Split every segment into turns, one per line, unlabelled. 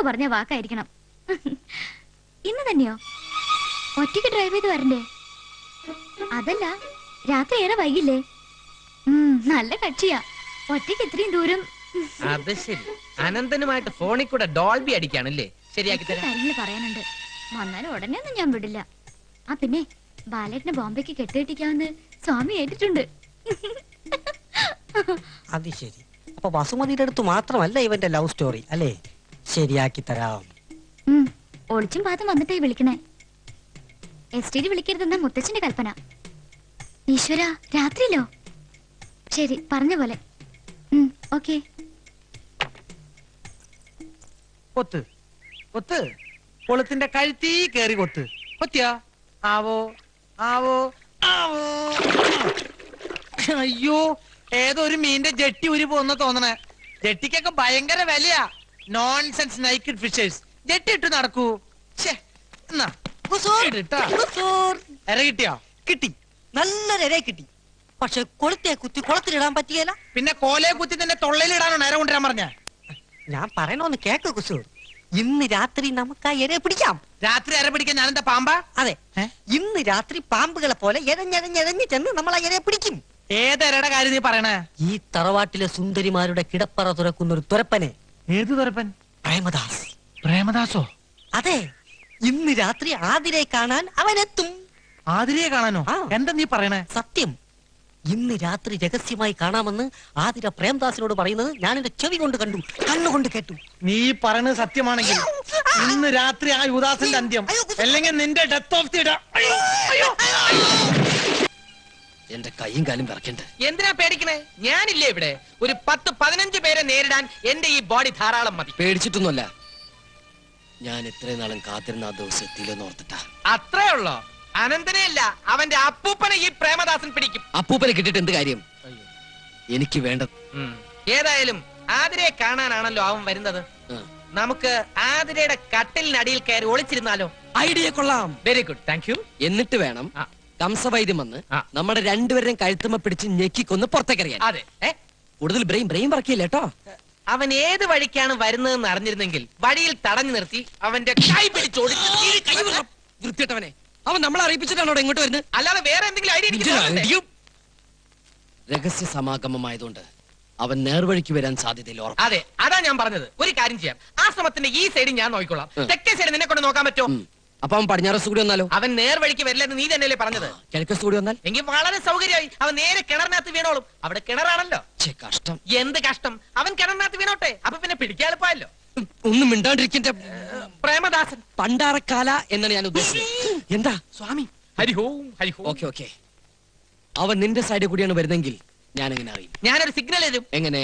വാക്ക് പറഞ്ഞ വാക്കായിരിക്കണം. ഇന്ന് തന്നെയോ? ഒറ്റയ്ക്ക് ഡ്രൈവ് ചെയ്ത് വരണ്ടേ? അതല്ല, രാത്രി ഏറെ വൈകില്ലേ? നല്ല കക്ഷിയാ, ഒറ്റയ്ക്ക് ഇത്രയും ദൂരം.
അത് ശരി, അനന്തനുമായിട്ട് ഫോണിൽ കൂടെ ഡോൾബി അടിക്കാണല്ലേ? ശരിയാക്കി തരാം.
കാര്യങ്ങൾ പറയാനുണ്ട്, വന്നാലും ഉടനെ ഒന്നും ഞാൻ വിടില്ല. ആ പിന്നെ ബാലേട്ടനെ ബോംബെക്ക് കെട്ടിയിട്ടിക്കാമെന്ന് സ്വാമി ഏറ്റിട്ടുണ്ട്.
അത് ശരി. അപ്പൊ വസുമതിയുടെ അടുത്ത് മാത്രമല്ല ഇവന്റെ ലവ് സ്റ്റോറി അല്ലേ? ശരിയാക്കി തരാം.
ഒളിച്ചും പാത്തും വന്നിട്ടേ വിളിക്കണേ. എസ്റ്റേറ്റ് വിളിക്കരുതെന്ന മുത്തച്ഛന്റെ കൽപ്പന. ഈശ്വര, രാത്രിയിലോ? ശരി, പറഞ്ഞ പോലെ. ഓക്കെ.
കൊത്ത് കൊത്ത്, കൊളുത്തിന്റെ കഴുത്തി കേറി കൊത്ത്. കൊത്തിയാ? ആവോ ആവോ ആവോ. അയ്യോ, ഏതോ ഒരു മീന്റെ ജെട്ടി ഉരി പോന്ന തോന്നണേ. ജെട്ടിക്കൊക്കെ ഭയങ്കര വിലയാ. Nonsense naked fishers. ജെട്ടി ഇട്ട് നടക്കൂ. എര കിട്ടിയോ?
കിട്ടി, നല്ലൊരു ഇര കിട്ടി. പക്ഷെ കൊളുത്തെ കുത്തി കുളത്തിലിടാൻ പറ്റിയല്ല.
പിന്നെ കോലയെ കുത്തി തന്നെ തൊള്ളയിലിടാനോ നേരെ കൊണ്ടുവരാൻ പറഞ്ഞ?
ഞാൻ പറയണോന്ന് കേക്ക് കുസു. ഇന്ന് രാത്രി നമുക്ക് ആ ഇരയെ പിടിക്കാം.
രാത്രി ഇര പിടിക്കാൻ ഞാനെന്താ പാമ്പാ?
അതെ, ഇന്ന് രാത്രി പാമ്പുകളെ പോലെ എഴഞ്ഞെഴഞ്ഞെഴഞ്ഞ് ചെന്ന് നമ്മൾ ആ ഇരയെ പിടിക്കും.
ഏതരയുടെ കാര്യം നീ പറയണേ?
ഈ തറവാട്ടിലെ സുന്ദരിമാരുടെ കിടപ്പറ തുറക്കുന്ന ഒരു തുരപ്പനെ.
ഏത് തുരപ്പൻ?
പ്രേമദാസ്.
പ്രേമദാസോ?
അതെ, ഇന്ന് രാത്രി ആതിരയെ കാണാൻ അവനെത്തും.
ആതിരയെ കാണാനോ? എന്താ നീ പറയണേ?
സത്യം. ഇന്ന് രാത്രി രഹസ്യമായി കാണാമെന്ന് ആതിര പ്രേംദാസിനോട് പറയുന്നത് ഞാൻ എന്റെ ചെവി കൊണ്ട് കണ്ടു, കണ്ണുകൊണ്ട് കേട്ടു.
നീ പറയുന്നത് സത്യമാണെങ്കിൽ ഇന്ന് രാത്രി ആ യുദാസിന്റെ അന്ത്യം, അല്ലെങ്കിൽ നിന്റെ ഡെത്ത് ഓഫ് ദി ഡേ.
എന്റെ കൈയും കാലും വിറക്കണ്ട്.
എന്തിനാ പേടിക്കണേ? ഞാനില്ലേ ഇവിടെ. ഒരു 10-15 പേരെ നേരിടാൻ എന്റെ ഈ ബോഡി ധാരാളം മതി.
പേടിച്ചിട്ടൊന്നുമല്ല, ഞാൻ ഇത്രയും നാളും കാത്തിരുന്ന ആ ദിവസം എത്തിയില്ലെന്ന് ഓർത്തിട്ടാ.
അത്രേ ഉള്ളോ? അനന്തനെ അല്ല, അവന്റെ അപ്പൂപ്പനെ ഈ പ്രേമദാസൻ പിടിക്കും.
അപ്പൂപ്പനെ കിട്ടിട്ട് എന്ത് കാര്യം? എനിക്ക് വേണ്ട.
ഏതായാലും ആതിരയെ കാണാനാണല്ലോ അവൻ വരുന്നത്. നമുക്ക് ആതിരയുടെ കട്ടിലിനടിയിൽ കയറി ഒളിച്ചിരുന്നാലോ?
ഐഡിയ കൊള്ളാം.
Very good, thank you.
എന്നിട്ട് വേണം കംസവൈദ്യം വന്ന് നമ്മുടെ രണ്ടുപേരെയും കഴുത്തുമ്മ പിടിച്ച് ഞെക്കിക്കൊന്ന് പുറത്തേക്കറിയാൻ.
അതെ,
കൂടുതൽ ബ്രെയിൻ പറക്കില്ല കേട്ടോ.
അവൻ ഏത് വഴിക്കാണ് വരുന്നതെന്ന് അറിഞ്ഞിരുന്നെങ്കിൽ വഴിയിൽ തടഞ്ഞു നിർത്തി അവന്റെ കൈ പിടിച്ചോടിച്ച്.
വൃത്തിയിട്ടവനെ, അവൻ നമ്മളെ അറിയിപ്പിച്ചിട്ടാണോ ഇങ്ങോട്ട് വരുന്നത്?
അല്ലാതെ വേറെ എന്തെങ്കിലും ഐഡിയ?
രഹസ്യ സമാഗമമായതുകൊണ്ട് അവൻ നേർവഴിക്ക് വരാൻ സാധ്യതയില്ല.
അതെ, അതാ ഞാൻ പറഞ്ഞത്. ഒരു കാര്യം ചെയ്യാം, ആശ്രമത്തിന്റെ ഈ സൈഡ് ഞാൻ നോക്കിക്കോളാം. തെക്കേ സൈഡ് നിന്നെ കൊണ്ട് നോക്കാൻ പറ്റുമോ?
അപ്പൊ അവൻ പടിഞ്ഞാറസ് കൂടി വന്നാലോ?
അവൻ നേർവഴിക്ക് വരില്ലെന്ന് നീ തന്നെയല്ലേ പറഞ്ഞത്?
കിഴക്കസ് കൂടി വന്നാൽ
എങ്കിൽ വളരെ സൗകര്യമായി. അവൻ നേരെ കിണറിനകത്ത് വീണോളും. അവിടെ കിണറാണല്ലോ.
കഷ്ടം.
എന്ത് കഷ്ടം? അവൻ കിണറിനകത്ത് വീണോട്ടെ, അപ്പൊ പിന്നെ പിടിക്കാൻ എളുപ്പമല്ലോ.
ഒന്നും മിണ്ടാണ്ടിരിക്കന്റെ
പ്രേമദാസൻ.
പണ്ടാറക്കാല എന്നാണ് ഞാൻ ഉദ്ദേശിച്ചത്. എന്താ
സ്വാമി? ഹരിഹോം ഹരിഹോം.
ഓക്കെ. അവൻ നിന്റെ സൈഡിൽ കൂടിയാണ് വരുന്നെങ്കിൽ ഞാൻ എങ്ങനെ അറിയും?
ഞാനൊരു സിഗ്നൽ തരും.
എങ്ങനെ?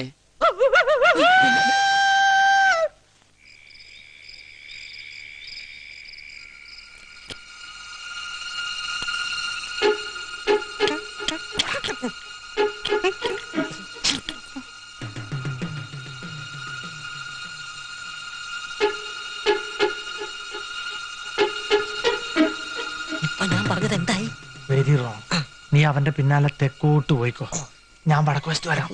ഞാൻ പറഞ്ഞത് എന്തായി?
Very wrong. നീ അവന്റെ പിന്നാലെ തെക്കോട്ട് പോയിക്കോ, ഞാൻ വടക്ക് വശത്ത് വരാം.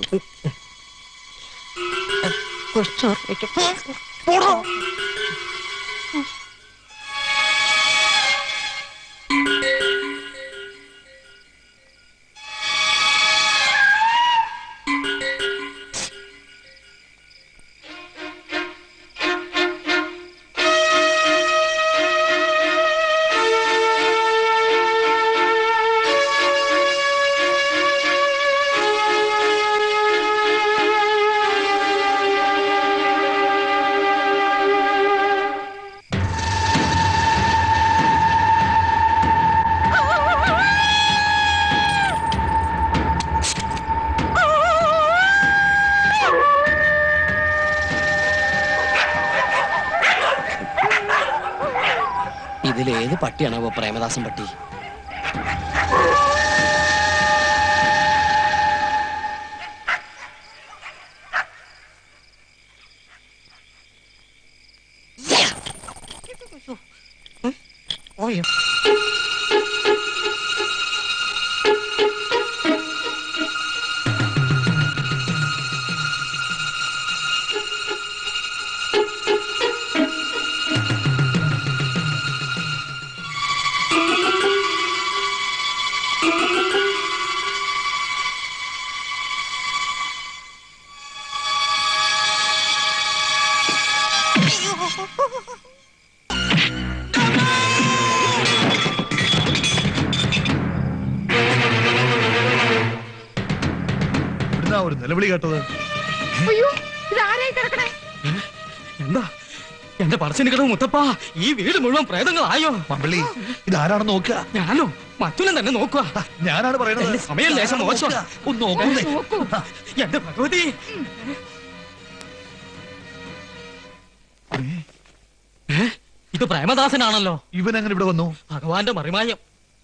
ഇതിലേത് പട്ടിയാണോ പ്രേമദാസൻ പട്ടി?
ഒരു നിലവിളി കേട്ടത്?
അയ്യോ ഇതാരായി കിടക്കണേ?
എന്താ എന്റെ പറശ്ശിനി കിടവ് മുത്തപ്പ, ഈ വീട് മുഴുവൻ പ്രേതങ്ങളായോ?
മാമ്പള്ളി, ഇതാരാണെന്ന് നോക്കുക.
ഞാനോ മറ്റുള്ളൻ തന്നെ നോക്കുക.
ഞാനാണ് പറയുന്നത്.
എന്റെ സമയം ലേശം മോശം.
ഒന്ന് നോക്കുന്നേ.
നോക്കൂ.
എന്റെ ഭഗവതി, ഇത് പ്രേമദാസനാണല്ലോ.
ഇവൻ എങ്ങനെ ഇവിടെ വന്നു?
ഭഗവാന്റെ മറിമായം.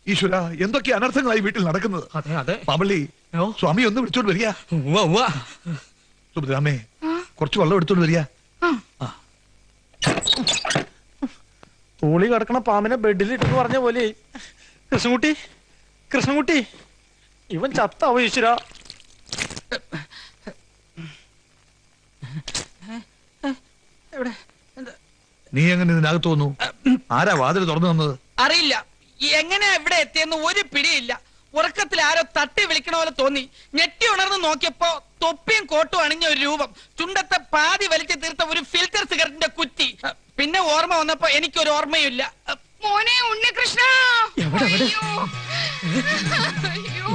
ഈശ്വര, എന്തൊക്കെ അനർത്ഥങ്ങളായി വീട്ടിൽ നടക്കുന്നത്.
അതെ അതെ.
മാമ്പള്ളി,
ഓ,
സ്വാമി ഒന്ന് വിളിച്ചോണ്ട് വരിക.
ഉവ്വ, ഉവ്വ.
സുഭദ്രാമേ, കുറച്ച് വെള്ളം എടുത്തോണ്ട് വരിക.
തൂളി കിടക്കണ പാമ്പിനെ ബെഡിൽ ഇട്ടെന്ന് പറഞ്ഞ പോലെ. കൃഷ്ണൻകുട്ടി, കൃഷ്ണൻകുട്ടി, ഇവൻ ചത്താവോ ഈശ്വര?
നീ എങ്ങനെ ഇതിനകത്ത് വന്നു? ആരാ വാതിൽ തുറന്നു തന്നത്?
അറിയില്ല എങ്ങനെയാ ഇവിടെ എത്തിയെന്ന് ഒരു പിടിയില്ല. ഉറക്കത്തിൽ ആരോ തട്ടി വിളിക്കണ പോലെ തോന്നി. ഞെട്ടി ഉണർന്ന് നോക്കിയപ്പോ തൊപ്പിയും കോട്ടും അണിഞ്ഞ ഒരു രൂപം, ചുണ്ടത്തെ പാതി വലിച്ചു തീർത്ത ഒരു ഫിൽറ്റർ സിഗരറ്റിന്റെ കുറ്റി. പിന്നെ ഓർമ്മ വന്നപ്പോ എനിക്കൊരു ഓർമ്മയില്ല.
മോനെ ഉണ്ണികൃഷ്ണ.
എവിടെ, എവിടെ?
അയ്യോ.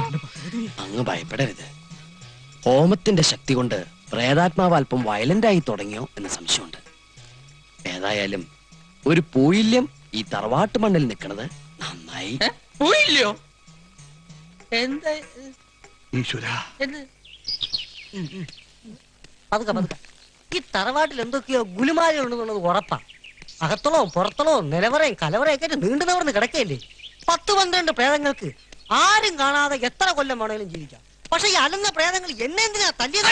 അങ്ങ് ഭയപ്പെടരുത്. ഹോമത്തിന്റെ ശക്തി കൊണ്ട് പ്രേതാത്മാവ് അല്പം വയലന്റ് ആയി തുടങ്ങിയോ എന്ന് സംശയമുണ്ട്. ഏതായാലും ഒരു പൂയില്യം ഈ തറവാട്ട് മണ്ണിൽ നിൽക്കുന്നത് നന്നായി.
പോയില്ലയോ? എന്താ
ഈശ്വര,
പതുക്കെ പതുക്കെ. ഈ തറവാട്ടിൽ എന്തൊക്കെയോ ഗുലുമാല ഉണ്ടെന്നുള്ളത് ഉറപ്പാ. അകത്തളവും പുറത്തളവും നിലവറയും കലവറയൊക്കെ ആയിട്ട് നീണ്ടു നിവർന്ന് കിടക്കയില്ലേ. 10-12 പ്രേതങ്ങൾക്ക് ആരും കാണാതെ എത്ര കൊല്ലം വേണമെങ്കിലും ജീവിക്കാം. പക്ഷെ ഈ അലങ്ങ പ്രേതങ്ങൾ എന്നെ എന്തിനാ തല്ലിയത്?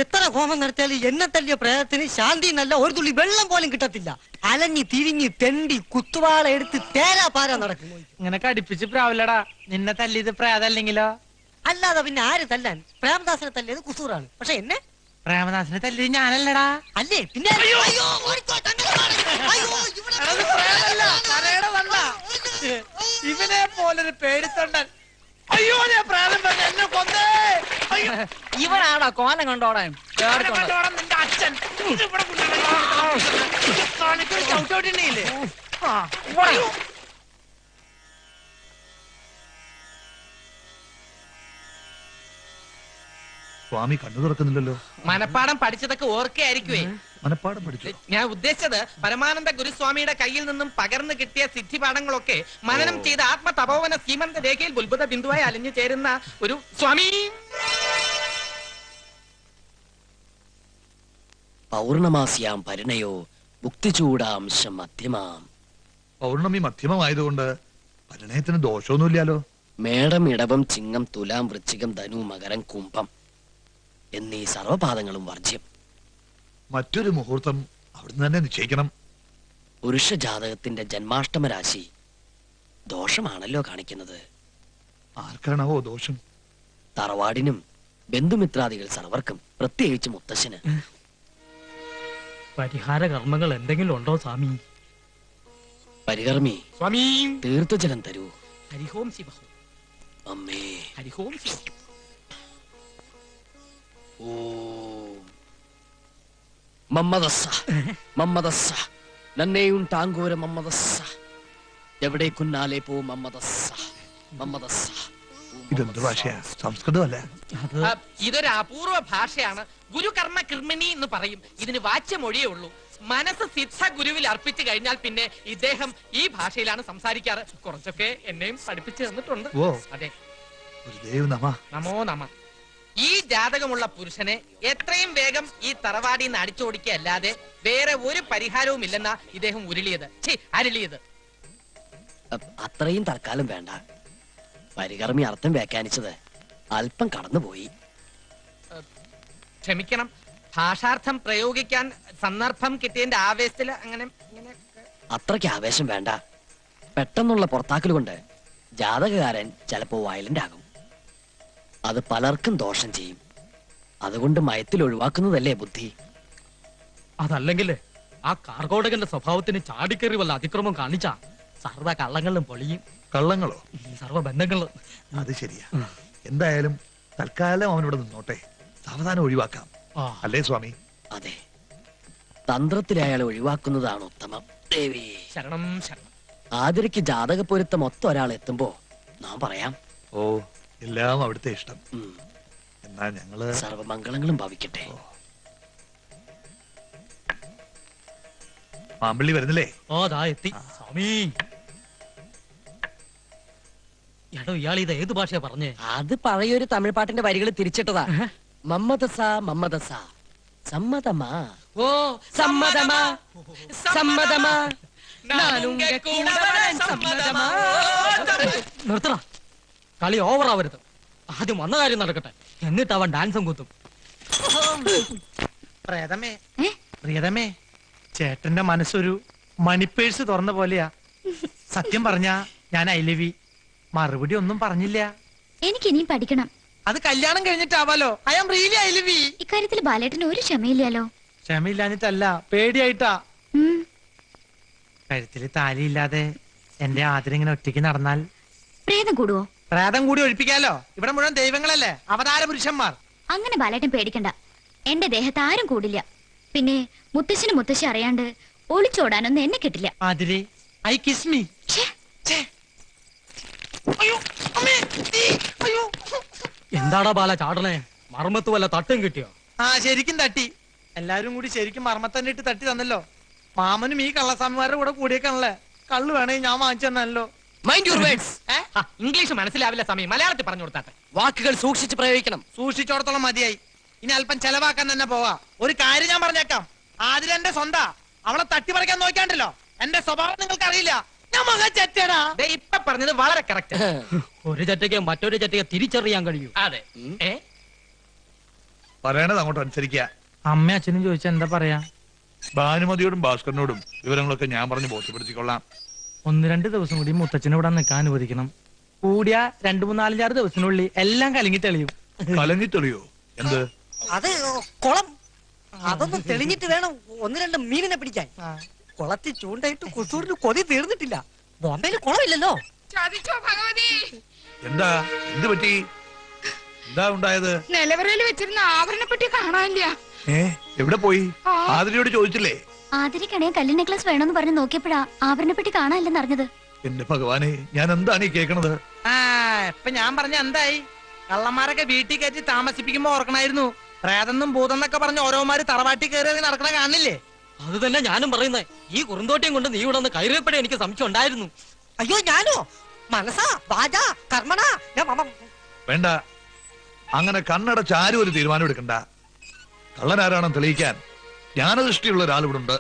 എത്ര ഹോമം നടത്തിയാലും എന്നെ തല്ലിയ പ്രേതത്തിന് ശാന്തി എന്നല്ല ഒരു തുള്ളി വെള്ളം പോലും കിട്ടത്തില്ല. അലഞ്ഞി തിരിഞ്ഞ് തെണ്ടി കുത്തുവാള എടുത്ത് തേരാ പാരാ നടക്കും.
ഇങ്ങനെ കടിപ്പിച്ച് പ്രാവില്ലടാ. നിന്നെ തല്ലിയത് പ്രേതല്ലെങ്കിലോ?
അല്ലാതെ പിന്നെ ആര് തല്ലാൻ? പ്രേമദാസനെ തല്ലിയത് കുസൂറാണ്. പക്ഷെ എന്നെ
പ്രേമദാസനെ തല്ലിയത് ഞാനല്ലടാ.
അല്ലേ പിന്നെ? അയ്യോ, ഓടിക്കോ, തന്നെ മാറ്. അയ്യോ, ഇവിടെ
അത് പ്രേതമല്ല, കരയുടെ വണ്ട. ഇവനെ പോലൊരു പേടിത്തൊണ്ടൻ. അയ്യോ, ഞാൻ പ്രേതം പറഞ്ഞ എന്നെ കൊന്നേ. അയ്യോ,
ഇവനാടാ കോലം കണ്ടോടാൻ.
അവനെ കൊണ്ടോടാ നിന്റെ അച്ഛൻ. ഇത് ഇവിടെ കാണിക്കൊരു ചവിട്ടോട്ടില്ലേ?
സ്വാമി കണ്ണു തുറക്കുന്നില്ലല്ലോ.
മനപ്പാടം പഠിച്ചതൊക്കെ ഓർക്കയായിരിക്കുവേ.
മനപ്പാടം പഠിച്ചു.
ഞാൻ ഉദ്ദേശിച്ചത് പരമാനന്ദ ഗുരുസ്വാമിയുടെ കയ്യിൽ നിന്നും പകർന്നു കിട്ടിയ സിദ്ധിപാഠങ്ങളൊക്കെ മനനം ചെയ്ത ആത്മതപോവന സീമന്ത രേഖയിൽ ബുൽബുദ്ധ ബിന്ദുവായി അലിഞ്ഞു ചേരുന്ന ഒരു സ്വാമി.
പൗർണമാസ്യാം പരിണയോ മുക്തിചൂടാംശം മധ്യമാം.
പൗർണമി മധ്യമമായതുകൊണ്ട് പരിണയത്തിന് ദോഷമൊന്നുമില്ലല്ലോ.
മേടം, ഇടവം, ചിങ്ങം, തുലാം, വൃശ്ചികം, ധനു, മകരം, കുംഭം എന്നീ സർവപാദങ്ങളും വർജ്യം.
മറ്റൊരു മുഹൂർത്തം അവിടുന്ന് തന്നെ നിശ്ചയിക്കണം.
പുരുഷ ജാതകത്തിന്റെ ജന്മാഷ്ടമ രാശി ദോഷമാണല്ലോ കാണിക്കുന്നത്.
ആർക്കാണാവോ ദോഷം?
തറവാടിനും ബന്ധുമിത്രാദികൾ സർവർക്കും, പ്രത്യേകിച്ച് മുത്തശ്ശന്.
പരിഹാര കർമ്മങ്ങൾ എന്തെങ്കിലും ഉണ്ടോ സ്വാമി?
പരികർമ്മി,
സ്വാമി
തീർത്ഥജലം തരൂ.
ഹരിഹോം ശിവഹോം.
അമ്മേ,
ഹരിഹോം ശിവഹോം.
ഓം മമ്മദസ്സ മമ്മദസ്സ നന്നേയും ടാങ്കോര മമ്മദസ്സ എവിടേക്കുന്നാലേ പോ മമ്മദസ്സ മമ്മദസ്സ.
ഇതെന്ത് ഭാഷയാ? സംസ്കൃതമല്ല.
ഇതൊരു അപൂർവ ഭാഷയാണ്. ഗുരുകർമ്മ കൃമിണി എന്ന് പറയും. ഇതിന് വാച്യമൊഴിയേ ഉള്ളൂ. മനസ്സ് സിദ്ധ ഗുരുവിൽ അർപ്പിച്ചു കഴിഞ്ഞാൽ പിന്നെ ഇദ്ദേഹം ഈ ഭാഷയിലാണ് സംസാരിക്കാറ്. കുറച്ചൊക്കെ എന്നെയും പഠിപ്പിച്ചു തന്നിട്ടുണ്ട്.
ഓ,
അതെ.
ഗുരുദേവ് നമ.
നമോ നമ. ഈ ജാതകമുള്ള പുരുഷനെ എത്രയും വേഗം ഈ തറവാടിൽ നിന്ന് അടിച്ചോടിക്കുക അല്ലാതെ വേറെ ഒരു പരിഹാരവും ഇല്ലെന്നാ ഇദ്ദേഹം ഉരുളിയത്, അരുളിയത്.
അത്രയും തൽക്കാലം വേണ്ട. പരികർമ്മി അർത്ഥം വ്യാഖ്യാനിച്ചത് അല്പം കടന്നുപോയി.
ക്ഷമിക്കണം, ഭാഷാർത്ഥം പ്രയോഗിക്കാൻ സന്ദർഭം കിട്ടിയതിന്റെ ആവേശത്തില് അങ്ങനെ
അത്രയ്ക്ക് ആവേശം വേണ്ട. പെട്ടെന്നുള്ള പുറത്താക്കൽ കൊണ്ട് ജാതകകാരൻ ചിലപ്പോ വയലന്റ് ആകും. അത് പലർക്കും ദോഷം ചെയ്യും. അതുകൊണ്ട് മയത്തിൽ ഒഴിവാക്കുന്നതല്ലേ ബുദ്ധി.
അതല്ലെങ്കിൽ ആ കാർഗോടകന്റെ സ്വഭാവത്തിന് ചാടിക്കേറി വല്ല അതിക്രമം കാണിച്ച സർവ്വ കള്ളങ്ങളും പൊളിയും.
കള്ളങ്ങളോ?
സർവ്വ ബന്ധങ്ങളും.
അത് ശരിയാ. എന്തായാലും തൽക്കാലം അവനിവിടെ നിന്നോട്ടെ. സാവധാനം ഒഴിവാക്കാം. അല്ലേ സ്വാമി?
അതെ, തന്ത്രത്തിൽ അയാളെ ഒഴിവാക്കുന്നതാണ് ഉത്തമം. ദേവി
ശരണം ശരണം.
ആതിരയ്ക്ക് ജാതക പൊരുത്തം ഒത്ത ഒരാൾ എത്തുമ്പോ നാം പറയാം.
ഓ എല്ലാം അവിടുത്തെ ഇഷ്ടം.
ഉം.
എന്നാ ഞങ്ങള്
സർവമംഗളങ്ങളും ഭാവിക്കട്ടെ.
മാമ്പള്ളി വരുന്നില്ലേ?
ഓ ദാ എത്തി സ്വാമി. എടോ ഇയാൾ ഇത് ഏത് ഭാഷയാ പറഞ്ഞേ?
അത് പഴയൊരു തമിഴ് പാട്ടിന്റെ വരികൾ തിരിച്ചിട്ടതാ. മമ്മദസ മമ്മദസ സമ്മതമാ
ഓ
സമ്മതമാ സമ്മതമാ
നാനുങ്ക കൂടെ വരാൻ സമ്മതമാ.
നിർത്തണ, കളി ഓവറാവരുത്. ആദ്യം വന്ന കാര്യം നടക്കട്ടെ, എന്നിട്ട് അവൻ ഡാൻസും കൂത്തും.
പ്രിയതമേ
ഏ?
പ്രിയതമേ, ചേട്ടന്റെ മനസ്സൊരു മണിപ്പേഴ്സ് തുറന്ന പോലെയാ. സത്യം പറഞ്ഞാ ഞാൻ ഐലവി മറുപടി ഒന്നും പറഞ്ഞില്ല.
എനിക്ക് ഇനിയും പഠിക്കണം.
അത് കല്യാണം കഴിഞ്ഞിട്ടാവാലോ. I am really ഐലവി.
ഇക്കാര്യത്തിൽ ബാലേട്ടന് ഒരു ക്ഷമയില്ലല്ലോ.
ക്ഷമയില്ലാഞ്ഞിട്ടല്ല, പേടിയായിട്ടാ.
ഉം.
കഴുത്തില് താലിയില്ലാതെ എന്റെ ആദരം ഇങ്ങനെ ഒറ്റയ്ക്ക് നടന്നാൽ
പ്രേതം കൂടുവോ?
പ്രേതം കൂടി ഒഴിപ്പിക്കാലോ. ഇവിടെ മുഴുവൻ ദൈവങ്ങളല്ലേ, അവതാര പുരുഷന്മാർ.
അങ്ങനെ ബാലേട്ടൻ പേടിക്കണ്ട. എന്റെ ദേഹത്ത് ആരും കൂടില്ല. പിന്നെ മുത്തശ്ശനും മുത്തശ്ശി അറിയാണ്ട് ഒളിച്ചോടാനൊന്നും എന്നെ കിട്ടില്ല.
ആതിരെ, ഐ കിസ് മീ.
ഛേ,
അയ്യോ അമ്മേ, ഈ, അയ്യോ.
എന്താടാ ബാല ചാടണേ? മർമ്മത്ത് വല്ല തട്ടും കിട്ടിയോ?
ആ ശരിക്കും തട്ടി. എല്ലാരും കൂടി ശരിക്കും മർമ്മത്തന്നെ ഇട്ട് തട്ടി തന്നല്ലോ. മാമനും ഈ കള്ളസ്വാമിമാരുടെ കൂടെ കൂടിയേക്കാണല്ലേ. കള്ളു വേണേ ഞാൻ വാങ്ങിച്ചു തന്നല്ലോ.
Mind your words.
ഇംഗ്ലീഷ് മനസ്സിലാവില്ല സമയം, മലയാളത്തിൽ പറഞ്ഞു കൊടുത്താട്ടെ.
വാക്കുകൾ സൂക്ഷിച്ച് പ്രയോഗിക്കണം.
സൂക്ഷിച്ചോടത്തോളം മതിയായി. ഇനി അല്പം ചെലവാക്കാൻ തന്നെ പോവാ. ഒരു കാര്യം ഞാൻ പറഞ്ഞേക്കാം, ആദ്യം എന്റെ സ്വന്താ. അവളെ തട്ടിപ്പറിക്കാൻ നോക്കാണ്ടല്ലോ. എന്റെ സ്വഭാവം നിങ്ങൾക്ക് അറിയില്ല. ഞാൻ മകൻ ചെറ്റടാ.
ദേ ഇപ്പൊ പറഞ്ഞത് വളരെ കറക്റ്റ്.
ഒരു ചറ്റയ്ക്ക് മറ്റൊരു ചറ്റയ്ക്ക് തിരിച്ചറിയാൻ കഴിയൂ.
അതെ. ഏ
പറയണത് അങ്ങോട്ട് അനുസരിക്കുക.
അമ്മ അച്ഛനും ചോദിച്ചാ എന്താ പറയാ?
ഭാനുമതിയോടും ഭാസ്കരനോടും വിവരങ്ങളൊക്കെ ഞാൻ പറഞ്ഞ് ബോധ്യപ്പെടുത്തിക്കൊള്ളാം.
1-2 ദിവസം കൂടി മുത്തച്ഛനെ ഇവിടെ നിൽക്കാൻ അനുവദിക്കണം. കൂടിയ 2-3-4-6 ദിവസത്തിനുള്ളിൽ എല്ലാം കലങ്ങി തെളിയും.
കലങ്ങി തെളിയോ? എന്ത്?
അത് കുളം. അതൊന്നും തെളിഞ്ഞിട്ട് വേണം 1-2 മീനിനെ പിടിക്കാൻ. കുളത്തിൽ ചൂണ്ടയിട്ട് കുസൂറിന് കൊതി തീർന്നിട്ടില്ല. ബോംബെയിൽ കുളമില്ലല്ലോ.
ചതിച്ചോ ഭഗവതി.
എന്താ? എന്ത് പറ്റി? എന്താ ഉണ്ടായത്?
നിലവറയിൽ വെച്ചിരുന്ന ആഭരണപ്പെട്ടി കാണാനില്ല.
എവിടെ പോയി? ആതിരയോട് ചോദിച്ചില്ലേ?
ആതിരക്കണേ കല്ല് നെക്ലസ് വേണമെന്ന് പറഞ്ഞ് നോക്കിയപ്പോഴാ ആഭരണപ്പെട്ടി കാണാനില്ലെന്ന് അറിഞ്ഞത്.
എന്റെ ഭഗവാനെ, ഞാൻ എന്താണ് ഈ കേൾക്കണത്?
ആ ഇപ്പൊ ഞാൻ പറഞ്ഞ എന്തായി? കള്ളന്മാരൊക്കെ വീട്ടിൽ കയറ്റി താമസിപ്പിക്കുമ്പോ ഓർക്കണായിരുന്നു. പ്രേതെന്നും ഭൂതെന്നൊക്കെ പറഞ്ഞ് ഓരോമാര് തറവാട്ടി കയറി നടക്കണ കാണില്ലേ?
അത് തന്നെ ഞാനും പറയുന്നേ. ഈ കുറുന്തോട്ടിയും കൊണ്ട് നീ ഇവിടെ നിന്ന് കയറിയപ്പോഴേ എനിക്ക് സംശയം ഉണ്ടായിരുന്നു.
അയ്യോ ഞാനോ? മനസ്സാ വാചാ കർമ്മണ
വേണ്ട, അങ്ങനെ കണ്ണടച്ച് ആരും ഒരു തീരുമാനം എടുക്കണ്ട. കള്ളനാരാണെന്ന് തെളിയിക്കാൻ ജ്ഞാനദൃഷ്ടിയുള്ള ഒരാൾ ഇവിടെ ഉണ്ട്.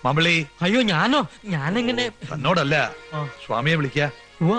മമ്പളി,
അയ്യോ ഞാനോ? ഞാനെങ്ങനെ?
തന്നോടല്ല,
ആ.
സ്വാമിയെ വിളിക്ക.
ഉവ്വ.